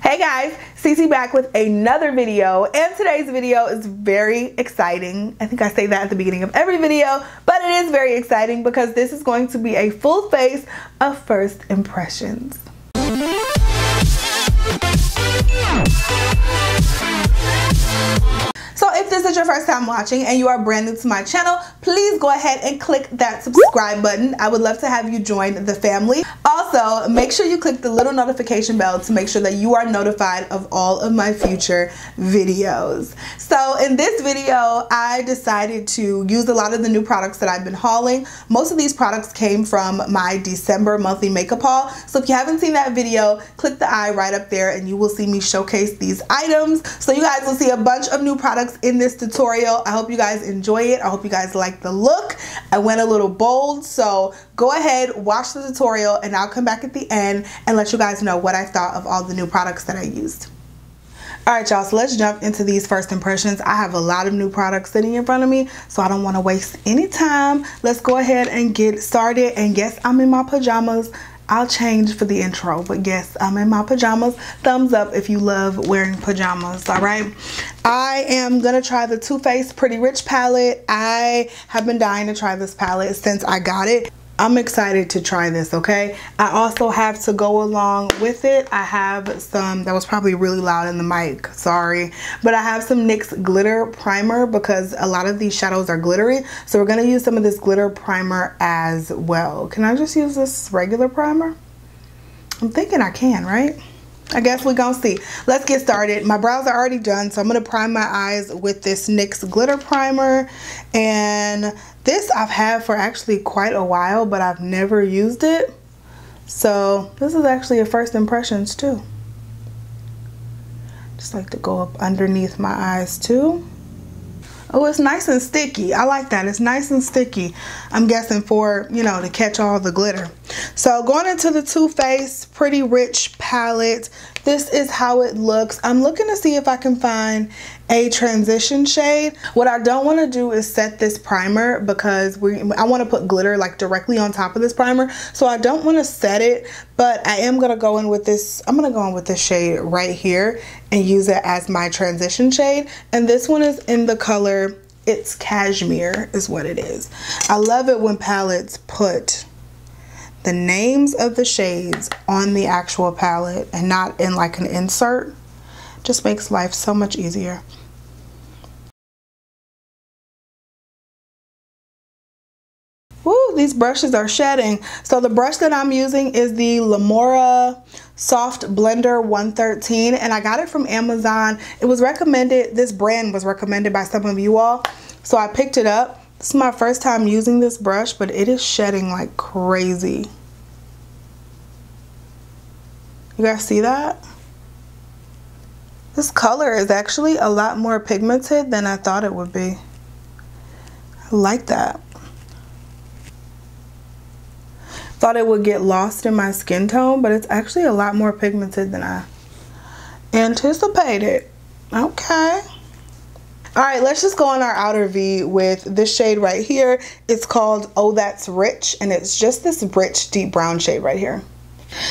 Hey guys, Cece back with another video, and today's video is very exciting. I think I say that at the beginning of every video, but it is very exciting because this is going to be a full face of first impressions. So if this is your first time watching and you are brand new to my channel, please go ahead and click that subscribe button. I would love to have you join the family. Also, make sure you click the little notification bell to make sure that you are notified of all of my future videos. So in this video, I decided to use a lot of the new products that I've been hauling. Most of these products came from my December monthly makeup haul. So if you haven't seen that video, click the eye right up there and you will see me showcase these items. So you guys will see a bunch of new products in this tutorial. I hope you guys enjoy it. I hope you guys like the look. I went a little bold, so go ahead, watch the tutorial, and I'll come back at the end and let you guys know what I thought of all the new products that I used. Alright y'all, so let's jump into these first impressions. I have a lot of new products sitting in front of me, so I don't want to waste any time. Let's go ahead and get started. And yes, I'm in my pajamas. I'll change for the intro, but yes, I'm in my pajamas. Thumbs up if you love wearing pajamas. All right, I am gonna try the Too Faced Pretty Rich palette. I have been dying to try this palette since I got it. I'm excited to try this, okay? I also have to go along with it. I have some, that was probably really loud in the mic, sorry. But I have some NYX Glitter Primer because a lot of these shadows are glittery. So we're gonna use some of this glitter primer as well. Can I just use this regular primer? I'm thinking I can, right? I guess we're gonna see. Let's get started. My brows are already done, so I'm gonna prime my eyes with this NYX Glitter Primer. And this I've had for actually quite a while, but I've never used it. So this is actually a first impressions too. Just like to go up underneath my eyes too. Oh, it's nice and sticky. I like that. It's nice and sticky. I'm guessing for, you know, to catch all the glitter. So going into the Too Faced Pretty Rich palette, this is how it looks. I'm looking to see if I can find a transition shade. What I don't want to do is set this primer because I want to put glitter like directly on top of this primer. So I don't want to set it, but I am going to go in with this. I'm going to go in with this shade right here and use it as my transition shade. And this one is in the color, it's Cashmere is what it is. I love it when palettes put the names of the shades on the actual palette and not in like an insert. Just makes life so much easier. Woo, these brushes are shedding. So the brush that I'm using is the Lamora Soft Blender 113, and I got it from Amazon. It was recommended, this brand was recommended by some of you all, so I picked it up. This is my first time using this brush, but it is shedding like crazy. You guys see that? This color is actually a lot more pigmented than I thought it would be. I like that. Thought it would get lost in my skin tone, but it's actually a lot more pigmented than I anticipated. Okay. All right, let's just go on our outer V with this shade right here. It's called Oh That's Rich, and it's just this rich deep brown shade right here.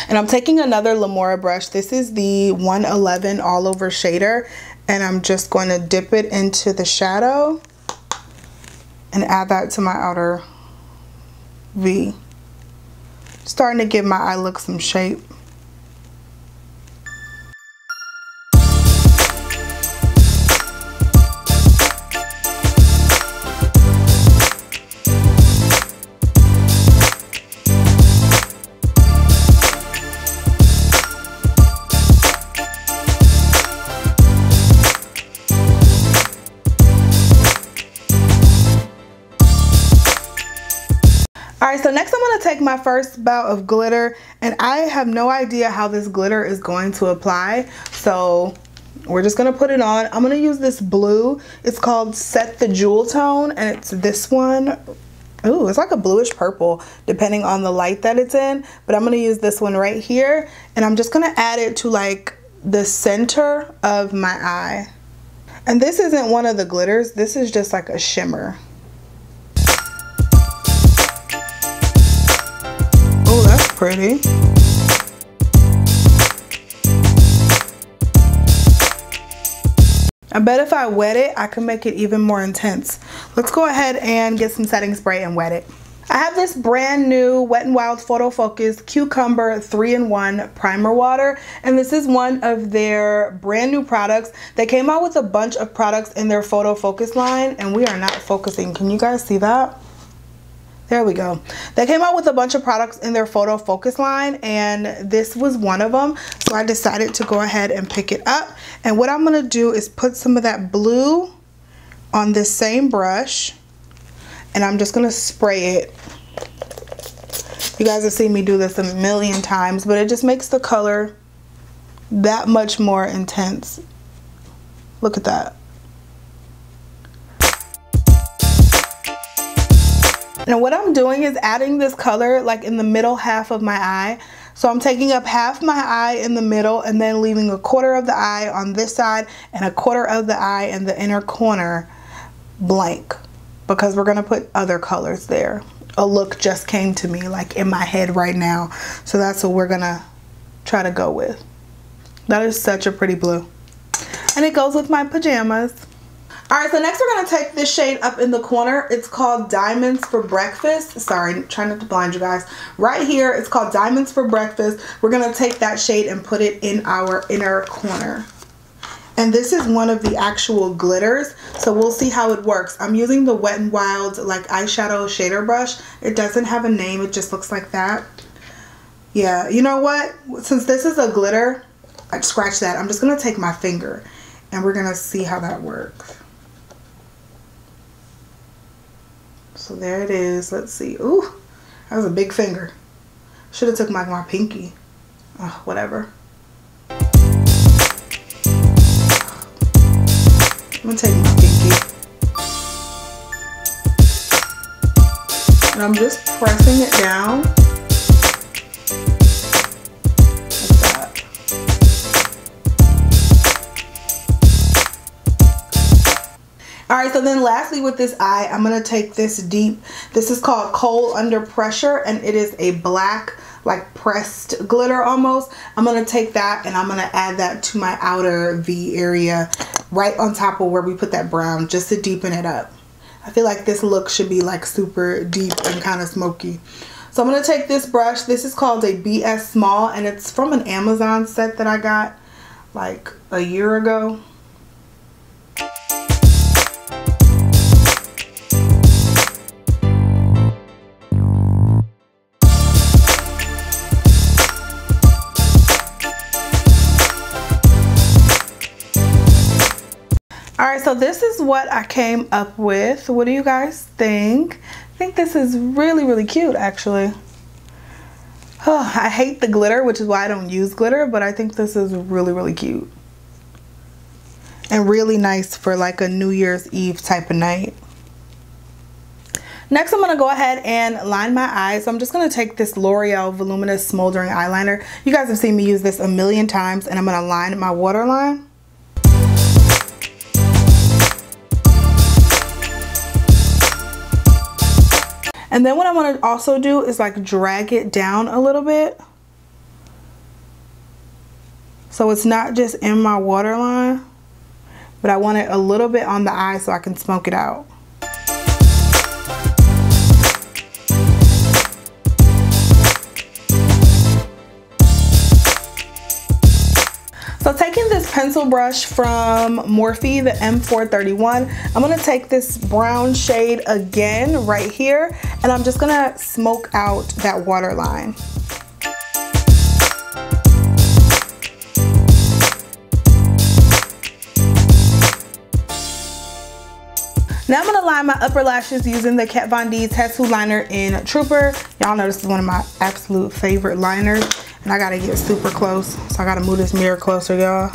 And I'm taking another Lamora brush. This is the 111 All Over Shader, and I'm just going to dip it into the shadow and add that to my outer V. Starting to give my eye look some shape. Alright, so next I'm going to take my first bout of glitter, and I have no idea how this glitter is going to apply, so we're just going to put it on. I'm going to use this blue. It's called Set the Jewel Tone, and it's this one. Ooh, it's like a bluish purple depending on the light that it's in, but I'm going to use this one right here, and I'm just going to add it to like the center of my eye. And this isn't one of the glitters, this is just like a shimmer. Oh, that's pretty. I bet if I wet it, I can make it even more intense. Let's go ahead and get some setting spray and wet it. I have this brand new Wet n Wild Photofocus Cucumber 3-in-1 Primer Water, and this is one of their brand new products. They came out with a bunch of products in their Photofocus line, and we are not focusing. Can you guys see that? There we go. They came out with a bunch of products in their Photofocus line, and this was one of them. So I decided to go ahead and pick it up. And what I'm going to do is put some of that blue on this same brush, and I'm just going to spray it. You guys have seen me do this a million times, but it just makes the color that much more intense. Look at that. And what I'm doing is adding this color like in the middle half of my eye. So I'm taking up half my eye in the middle and then leaving a quarter of the eye on this side and a quarter of the eye in the inner corner blank, because we're gonna put other colors there. A look just came to me like in my head right now. So that's what we're gonna try to go with. That is such a pretty blue. And it goes with my pajamas. Alright, so next we're going to take this shade up in the corner. It's called Diamonds for Breakfast. Sorry, trying not to blind you guys. Right here, it's called Diamonds for Breakfast. We're going to take that shade and put it in our inner corner. And this is one of the actual glitters, so we'll see how it works. I'm using the Wet n Wild like eyeshadow shader brush. It doesn't have a name, it just looks like that. Yeah, you know what? Since this is a glitter, I'd scratch that. I'm just going to take my finger and we're going to see how that works. So there it is. Let's see. Ooh, that was a big finger. Should have took my pinky. Oh, whatever. I'm gonna take my pinky. And I'm just pressing it down. Alright, so then lastly with this eye, I'm going to take this deep. This is called Coal Under Pressure, and it is a black, like pressed glitter almost. I'm going to take that and I'm going to add that to my outer V area right on top of where we put that brown, just to deepen it up. I feel like this look should be like super deep and kind of smoky. So I'm going to take this brush. This is called a BS Small, and it's from an Amazon set that I got like a year ago. Alright, so this is what I came up with. What do you guys think? I think this is really, really cute, actually. Oh, I hate the glitter, which is why I don't use glitter, but I think this is really, really cute. And really nice for like a New Year's Eve type of night. Next, I'm going to go ahead and line my eyes. So I'm just going to take this L'Oreal Voluminous Smoldering Eyeliner. You guys have seen me use this a million times, and I'm going to line my waterline. And then what I'm going to also do is like drag it down a little bit. So it's not just in my waterline, but I want it a little bit on the eye so I can smoke it out. So taking this pencil brush from Morphe, the M431, I'm going to take this brown shade again right here, and I'm just going to smoke out that waterline. Now I'm going to line my upper lashes using the Kat Von D's Tattoo Liner in Trooper. Y'all know this is one of my absolute favorite liners. And I gotta get super close, so I gotta move this mirror closer, y'all.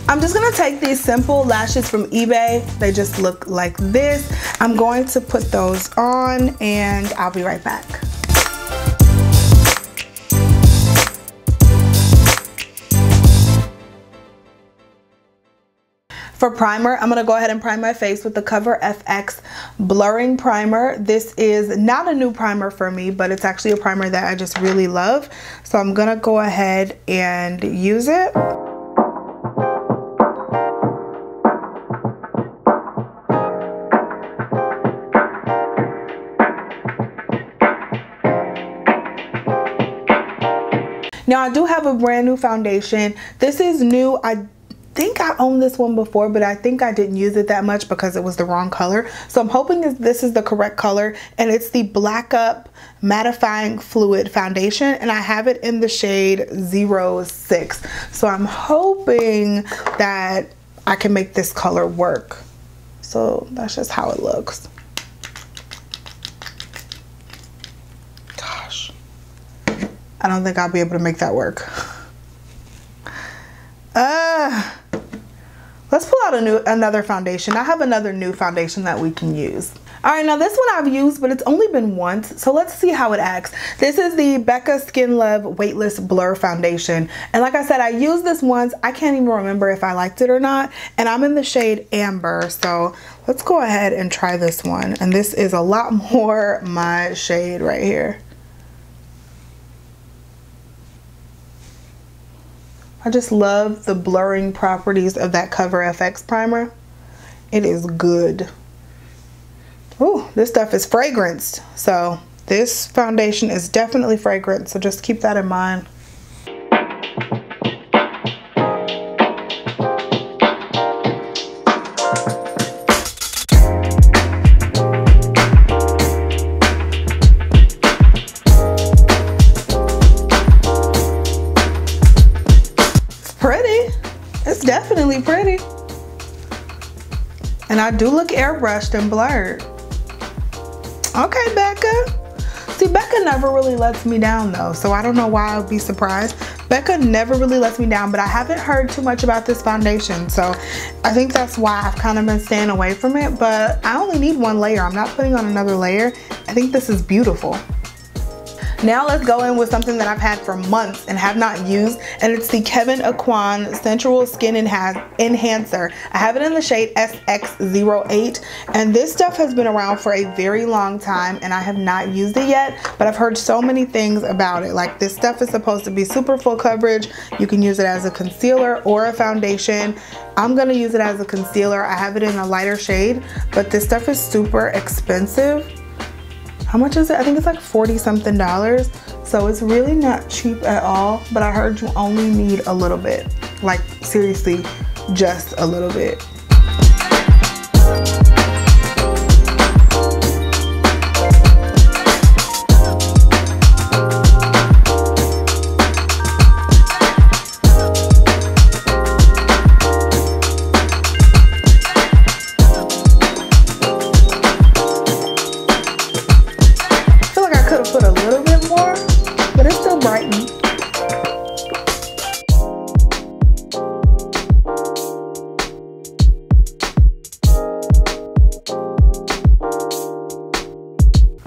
I'm just gonna take these simple lashes from eBay. They just look like this. I'm going to put those on and I'll be right back. For primer, I'm going to go ahead and prime my face with the Cover FX Blurring Primer. This is not a new primer for me, but it's actually a primer that I just really love. So I'm going to go ahead and use it. Now I do have a brand new foundation. This is new. I think I owned this one before, but I think I didn't use it that much because it was the wrong color. So I'm hoping that this is the correct color, and it's the Black Up Mattifying Fluid Foundation, and I have it in the shade 06. So I'm hoping that I can make this color work. So that's just how it looks. Gosh, I don't think I'll be able to make that work. Let's pull out another foundation. I have another new foundation that we can use. All right, now this one I've used, but it's only been once, so let's see how it acts. This is the Becca Skin Love Weightless Blur Foundation. And like I said, I used this once. I can't even remember if I liked it or not. And I'm in the shade Amber, so let's go ahead and try this one. And this is a lot more my shade right here. I just love the blurring properties of that Cover FX primer. It is good. Ooh, this stuff is fragranced. So this foundation is definitely fragrant. So just keep that in mind. Definitely pretty, and I do look airbrushed and blurred. Okay, Becca. See, Becca never really lets me down though, so I don't know why I would be surprised. Becca never really lets me down, but I haven't heard too much about this foundation, so I think that's why I've kind of been staying away from it. But I only need one layer. I'm not putting on another layer. I think this is beautiful. Now let's go in with something that I've had for months and have not used, and it's the Aucoin Sensual Skin Enhancer. I have it in the shade SX08, and this stuff has been around for a very long time and I have not used it yet, but I've heard so many things about it. Like, this stuff is supposed to be super full coverage. You can use it as a concealer or a foundation. I'm gonna use it as a concealer. I have it in a lighter shade, but this stuff is super expensive. How much is it? I think it's like $40 something. So it's really not cheap at all, but I heard you only need a little bit. Like, seriously, just a little bit.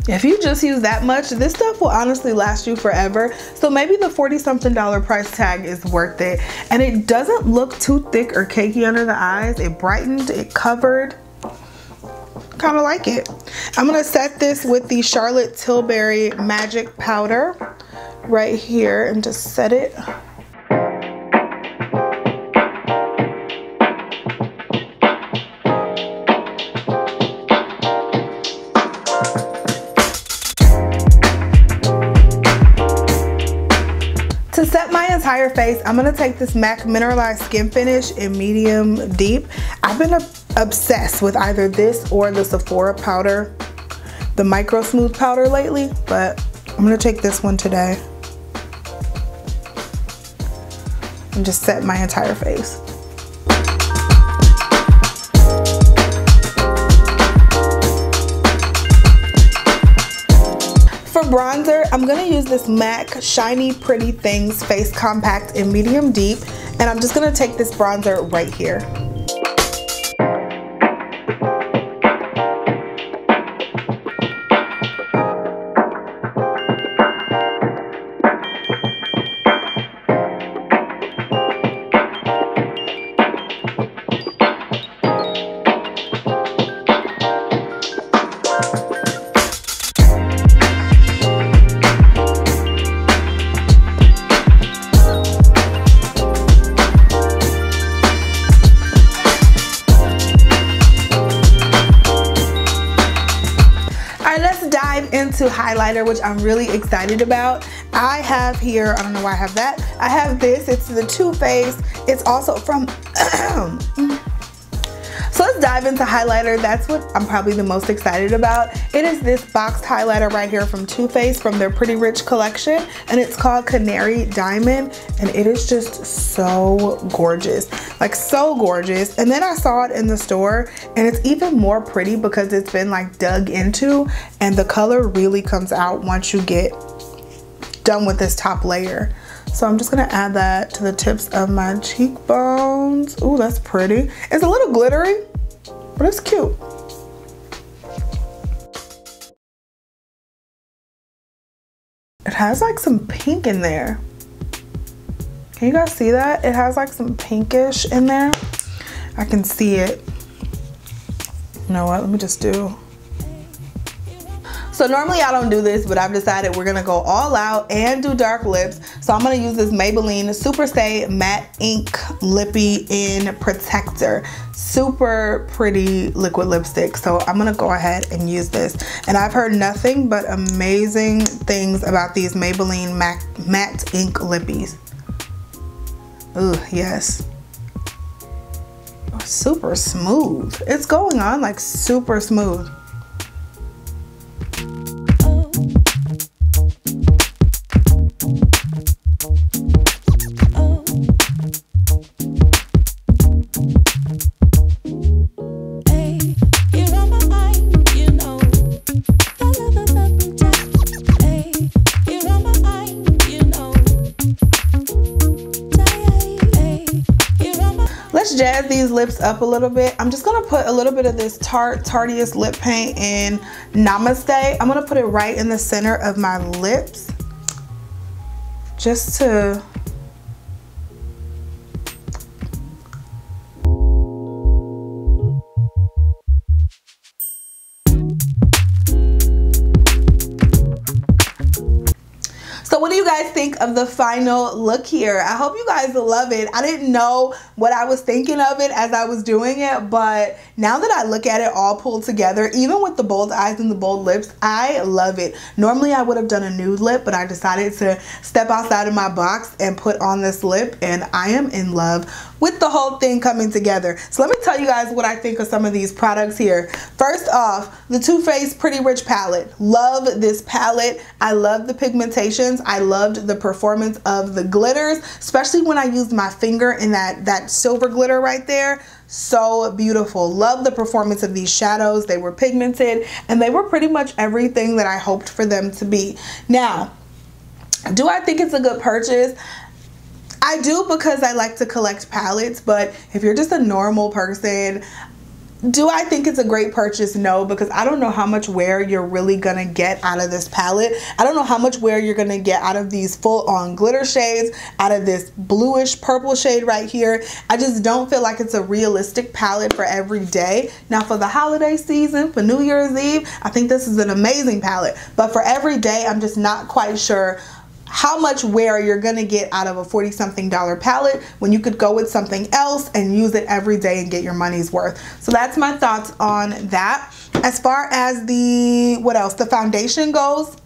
If you just use that much, this stuff will honestly last you forever. So maybe the $40 something price tag is worth it. And it doesn't look too thick or cakey under the eyes. It brightened, it covered. Kind of like it. I'm gonna set this with the Charlotte Tilbury Magic Powder right here and just set it. To set my entire face, I'm gonna take this MAC Mineralized Skin Finish in Medium Deep. I've been obsessed with either this or the Sephora powder, the Micro Smooth powder lately, but I'm gonna take this one today and just set my entire face. For bronzer, I'm gonna use this MAC Shiny Pretty Things Face Compact in Medium Deep, and I'm just gonna take this bronzer right here. into highlighter, which I'm really excited about. I have here, I don't know why I have that. I have this, it's the Too Faced. It's also from, so let's dive into highlighter. That's what I'm probably the most excited about. It is this boxed highlighter right here from Too Faced from their Pretty Rich collection, and it's called Canary Diamond, and it is just so gorgeous, like so gorgeous. And then I saw it in the store, and it's even more pretty because it's been like dug into, and the color really comes out once you get done with this top layer. So I'm just gonna add that to the tips of my cheekbones. Ooh, that's pretty. It's a little glittery, but it's cute. It has like some pink in there. Can you guys see that? It has like some pinkish in there. I can see it. You know what, let me just do. So normally I don't do this, but I've decided we're gonna go all out and do dark lips. So I'm gonna use this Maybelline Super Stay Matte Ink Lippy in Protector. Super pretty liquid lipstick. So I'm gonna go ahead and use this. And I've heard nothing but amazing things about these Maybelline Matte Ink Lippies. Ooh, yes. Super smooth. It's going on like super smooth. Jazz these lips up a little bit. I'm just gonna put a little bit of this Tartiest lip paint in Namaste. I'm gonna put it right in the center of my lips just to So what do you guys think of the final look here? I hope you guys love it. I didn't know what I was thinking of it as I was doing it, but now that I look at it all pulled together, even with the bold eyes and the bold lips, I love it. Normally I would have done a nude lip, but I decided to step outside of my box and put on this lip, and I am in love with the whole thing coming together. So let me tell you guys what I think of some of these products here. First off, the Too Faced Pretty Rich palette. Love this palette. I love the pigmentations. I loved the performance of the glitters, especially when I used my finger in that silver glitter right there. So beautiful. Love the performance of these shadows. They were pigmented and they were pretty much everything that I hoped for them to be. Now, do I think it's a good purchase? I do, because I like to collect palettes, but if you're just a normal person, do I think it's a great purchase? No, because I don't know how much wear you're really gonna get out of this palette. I don't know how much wear you're gonna get out of these full-on glitter shades, out of this bluish purple shade right here. I just don't feel like it's a realistic palette for every day. Now for the holiday season, for New Year's Eve, I think this is an amazing palette, but for every day, I'm just not quite sure how much wear you're gonna get out of a $40-something palette when you could go with something else and use it every day and get your money's worth. So that's my thoughts on that. As far as the, what else, the foundation goes,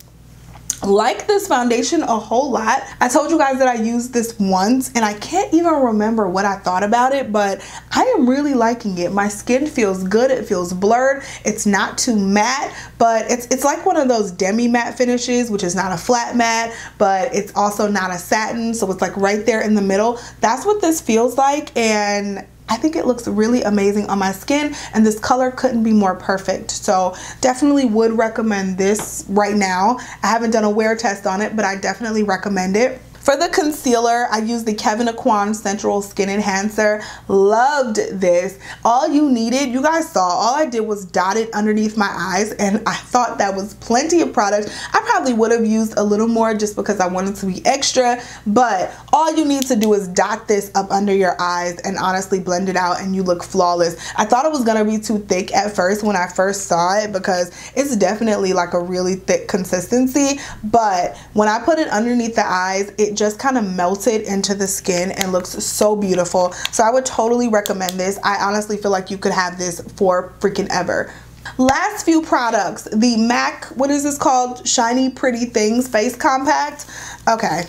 like this foundation a whole lot. I told you guys that I used this once and I can't even remember what I thought about it, but I am really liking it. My skin feels good. It feels blurred. It's not too matte, but it's like one of those demi matte finishes, which is not a flat matte, but it's also not a satin. So it's like right there in the middle. That's what this feels like, and I think it looks really amazing on my skin, and this color couldn't be more perfect. So definitely would recommend this right now. I haven't done a wear test on it, but I definitely recommend it. For the concealer, I used the Aucoin Sensual Skin Enhancer. Loved this. All you needed, you guys saw, all I did was dot it underneath my eyes, and I thought that was plenty of product. I probably would have used a little more just because I wanted to be extra, but all you need to do is dot this up under your eyes and honestly blend it out and you look flawless. I thought it was gonna be too thick at first when I first saw it, because it's definitely like a really thick consistency, but when I put it underneath the eyes, it just kind of melted into the skin and looks so beautiful. So I would totally recommend this. I honestly feel like you could have this for freaking ever. Last few products, the MAC, what is this called? Shiny Pretty Things Face Compact. Okay,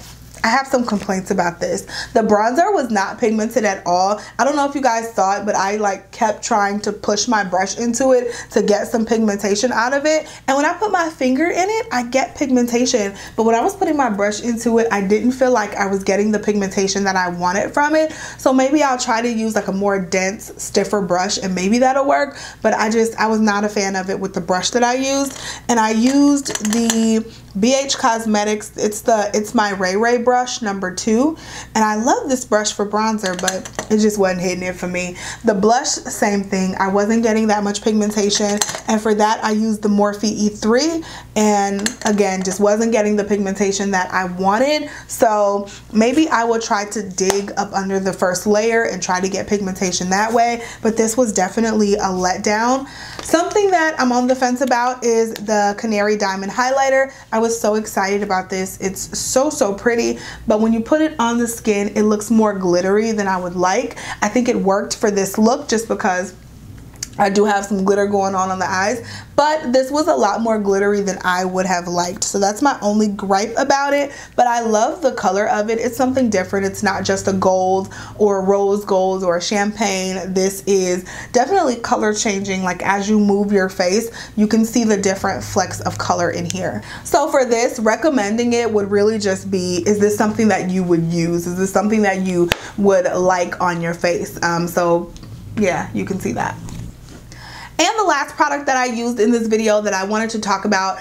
I have some complaints about this. The bronzer was not pigmented at all. I don't know if you guys saw it, but I like kept trying to push my brush into it to get some pigmentation out of it. And when I put my finger in it, I get pigmentation. But when I was putting my brush into it, I didn't feel like I was getting the pigmentation that I wanted from it. So maybe I'll try to use like a more dense, stiffer brush and maybe that'll work. But I was not a fan of it with the brush that I used. And I used the BH Cosmetics, it's my Ray Ray brush number 2, and I love this brush for bronzer, but it just wasn't hitting it for me. The blush, same thing. I wasn't getting that much pigmentation, and for that I used the Morphe E3, and again, just wasn't getting the pigmentation that I wanted. So maybe I will try to dig up under the first layer and try to get pigmentation that way, but this was definitely a letdown. Something that I'm on the fence about is the Canary Diamond Highlighter. I was so excited about this. It's so pretty, but when you put it on the skin, it looks more glittery than I would like. I think it worked for this look just because I do have some glitter going on the eyes, but this was a lot more glittery than I would have liked. So that's my only gripe about it, but I love the color of it. It's something different. It's not just a gold or a rose gold or a champagne. This is definitely color changing. Like as you move your face, you can see the different flecks of color in here. So for this, recommending it would really just be, is this something that you would use? Is this something that you would like on your face? So yeah, you can see that. And the last product that I used in this video that I wanted to talk about,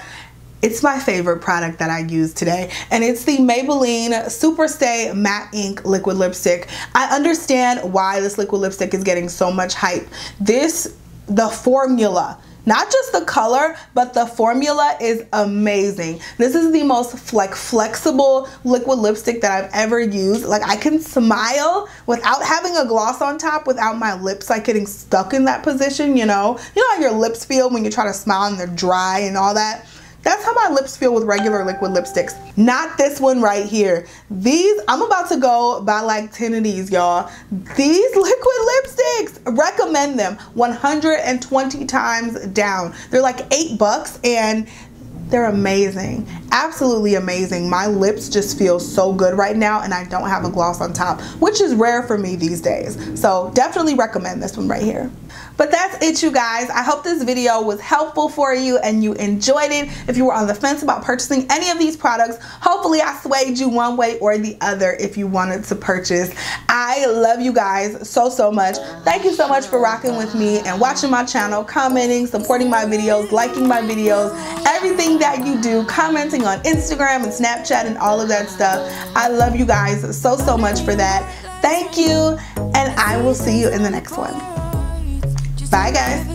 it's my favorite product that I used today, and it's the Maybelline Super Stay Matte Ink Liquid Lipstick. I understand why this liquid lipstick is getting so much hype. The formula, not just the color, but the formula is amazing. This is the most flexible liquid lipstick that I've ever used. Like I can smile without having a gloss on top, without my lips like getting stuck in that position, you know how your lips feel when you try to smile and they're dry and all that. That's how my lips feel with regular liquid lipsticks. Not this one right here. These, I'm about to go buy like 10 of these, y'all. These liquid lipsticks, recommend them 120 times down. They're like $8 and they're amazing. Absolutely amazing. My lips just feel so good right now, and I don't have a gloss on top, which is rare for me these days. So definitely recommend this one right here. But that's it, you guys. I hope this video was helpful for you and you enjoyed it. If you were on the fence about purchasing any of these products, hopefully I swayed you one way or the other if you wanted to purchase. I love you guys so much. Thank you so much for rocking with me and watching my channel, commenting, supporting my videos, liking my videos, everything that you do, commenting on Instagram and Snapchat and all of that stuff. I love you guys so much for that. Thank you, and I will see you in the next one. Bye, guys.